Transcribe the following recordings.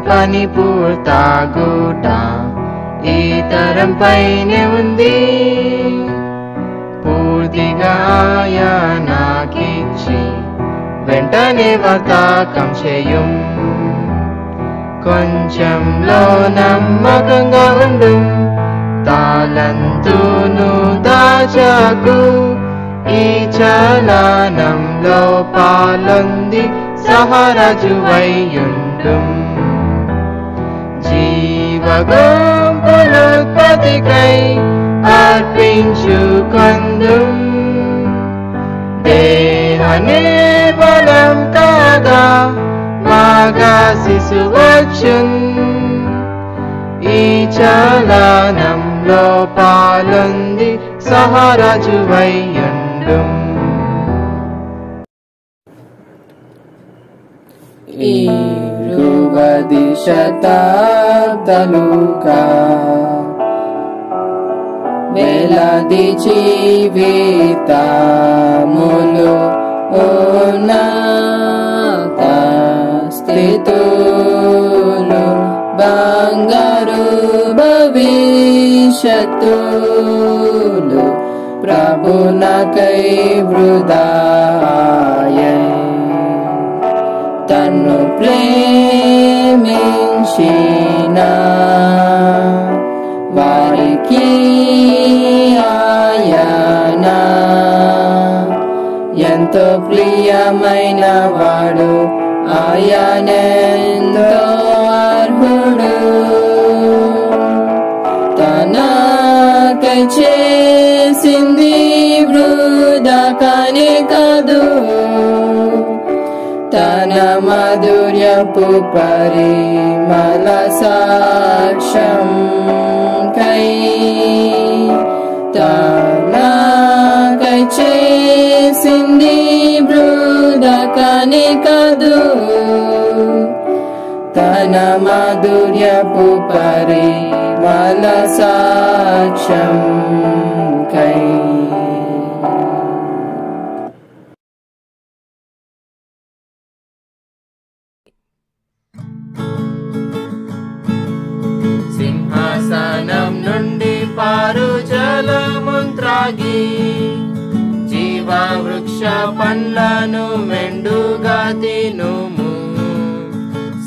పని పూర్తాగుట ఈ తరంపైనే ఉంది. పూర్తిగా నాకిచ్చి వెంటనే వర్తకం చేయుం. కొంచెంలో నమ్మకంగా ఉండు, తాళంతును దాచకు. ఈ చలనంలో పాలొంది సహరాజువైయుండు. జీవగోపునోత్పత్తికై అర్పించుకొందు. దేహనే బలం కాగా మగా శిశువచ్చున్. ఈ చలనంలో పాలొంది సహరాజువైయుండు. ఈ 20 శతాబ్దాలుగా వేలాది జీవితములు ఉన్నత స్థితులు, బంగారు భవిష్యత్తులు ప్రభునకై వృధాయై. తన్ను ప్రేమించిన వారికి ఆయన ఎంతో ప్రియమైన వాడు, ఆయనెంతో అర్హుడు. తనకై చేసింది వృధా కానే కాదు, తన మాధుర్యపు పరిమళ సాక్ష్యం కై. తనకై చేసింది వృధా కానే కాదు, తన మాధుర్యపు పరిమళ సాక్ష్యం కై. సింహాసనం నుండి పారు జలముంత్రాగి, జీవవృక్ష పండ్లను మెండుగా తినుము.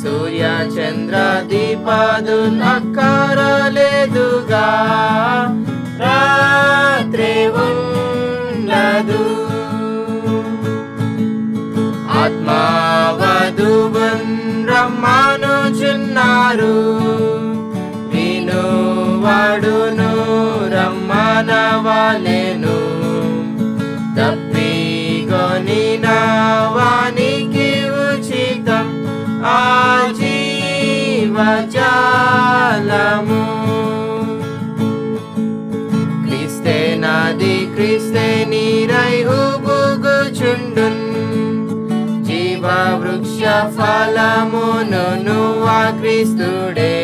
సూర్య చంద్ర దీపాదులు అక్కరలేదుగా, రాత్రి ఉండదు. ఆత్మవధువున్ రమ్మనుచున్నారు, వాడును రమ్మనవలెను. తప్పికొనిన వానికి ఉచితం ఆ జీవజలము. క్రీస్తే నాది, క్రీస్తే నీరై ఉబుగుచుండున్. జీవవృక్ష ఫలమును నువ్వా క్రీస్తుడే.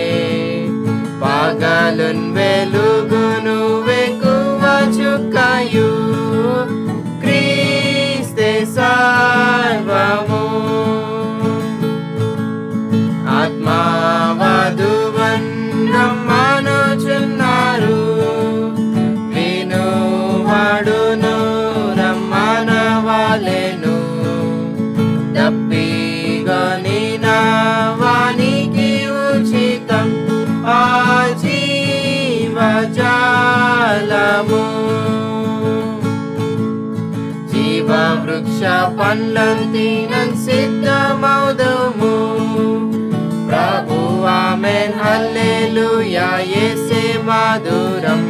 పగలున్ వెలుగును వెకువ చుక్కయు, క్రీస్తే సర్వము. ఆత్మవధువున్ రమ్మనుచున్నారు, వినువాడును రమ్మనవలెను. తప్పికొనిన వానికి ఉచితం ఆ జీవజలము. జీవవృక్ష పండ్లను తినన్ సిద్ధమౌదుము. ప్రభు ఆమేన్ హల్లెలూయా, యేసే మధురం.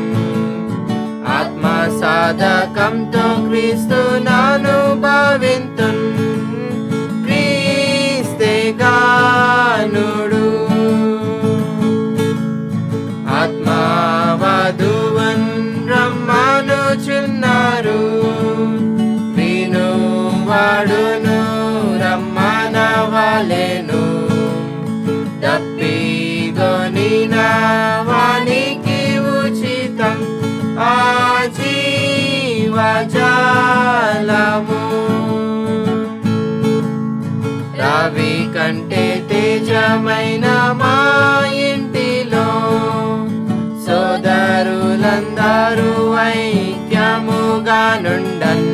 ఆత్మ సాధకంతో క్రీస్తుననుభవింతున్. క్రీస్తే గానుడు. ఆత్మవధువున్ రమ్మనుచున్నారు, వినువాడును రమ్మనవలెను. తప్పికొనిన వానికి ఉచితం ఆ జీవజలము. రవి కంటే తేజమైన నుండన్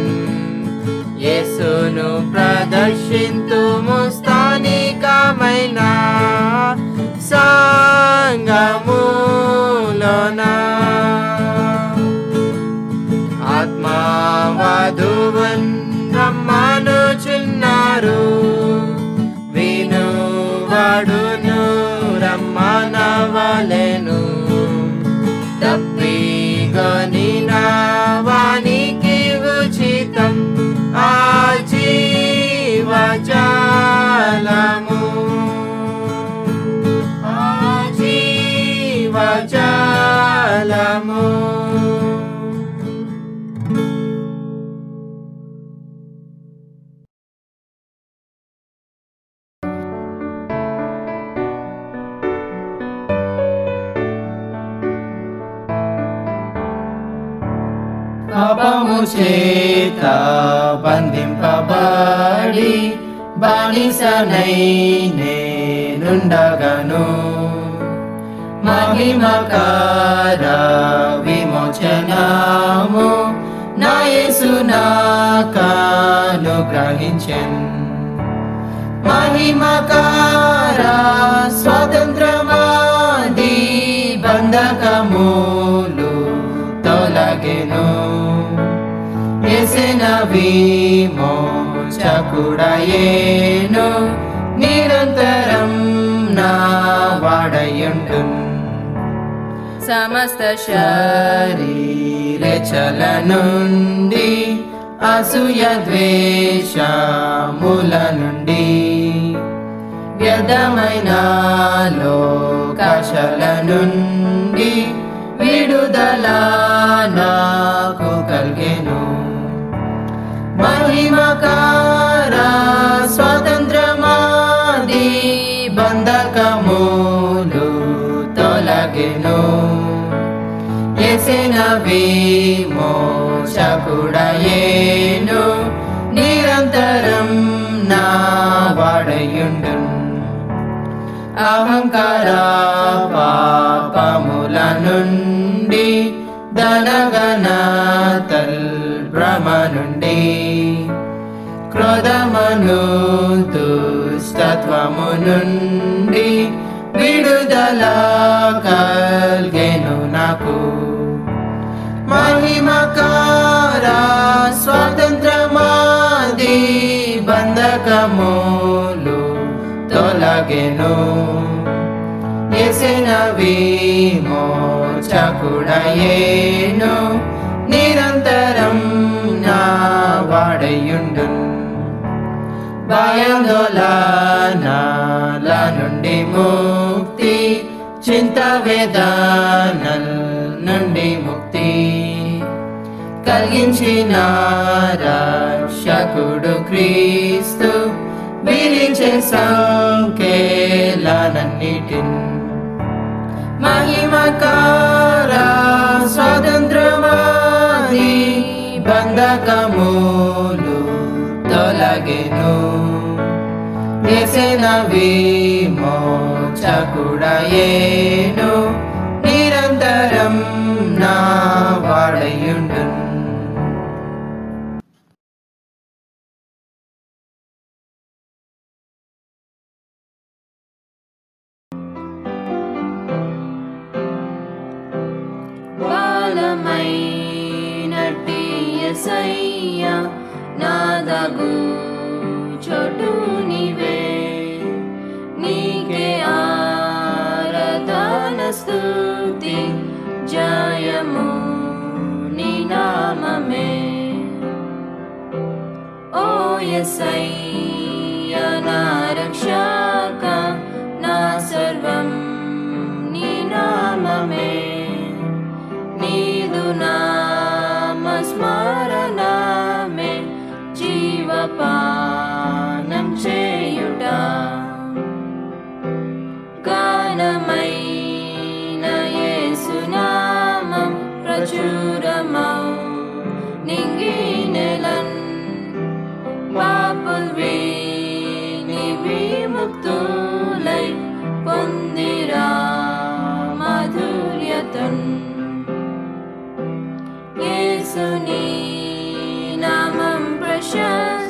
యేసును ప్రదర్శింతుము స్థానికమైన సంగములోన ఆత్మవధువన్ రమ్మనుచున్నారు వినువాడును రమ్మనవలెను తప్పిగొనిన వానికి ఉచితం ఆ జీవజలము ఆ జీవజలము పాపము చేత బంధింపబడి బానిసనై నేనుండగను మహిమకర విమోచనము నా యేసు నాకనుగ్రహించెన్ మహిమకర స్వాతంత్రమాది బంధకములు తొలగెను యేసిన విమోచకుడయేను నిరంతరం నా వాడయుండున్ సమస్త శరీరచల నుండి అసూయ ద్వేషముల నుండి వ్యర్థమైన లోకాశల నుండి విడుదల నాకు కలిగెను మహిమకర స్వాతంత్రమాది బంధకములు తొలగెను యేసిన విమోచకుడయేను నిరంతరం నా వాడయుండున్ అహంకార పాపముల నుండి ధనగణతల్ భ్రమ నుండి క్రోధమను దుష్టత్వము నుండి విడుదల కలిగెను నాకు మహిమకర స్వాతంత్రమాది బంధకములు తొలగెను యేసిన విమోచకుడయేను నిరంతరం నా వాడయుండున్ భయాందోళనల నుండి ముక్తి చింత వేదనల నుండి ముక్తి కలిగించిన రక్షకుడు క్రీస్తు విరిచే సంకేలనన్నిటిన్ మహిమకర స్వాతంత్రమాది బంధకములు తొలగెను యేసిన విమోచకుడయేను నిరంతరం నా వాడయుండున్ బాలమైనట్టి యేసయ్యా నాదగు చోటు నీవే నీకే ఆరాధన స్తుతి జయము నీ నామమే ఓ యేసయ్యా నా రక్షక నా సర్వం నీ నామమే నీదు నామస్మరణమే జీవపానం చేయుట గానమైన యేసునామం ప్రచురమౌ నింగినెలన్ పాపుల్ వీని విముక్తులై పొందిరా మాధుర్యతన్ యేసుని ప్రశస్త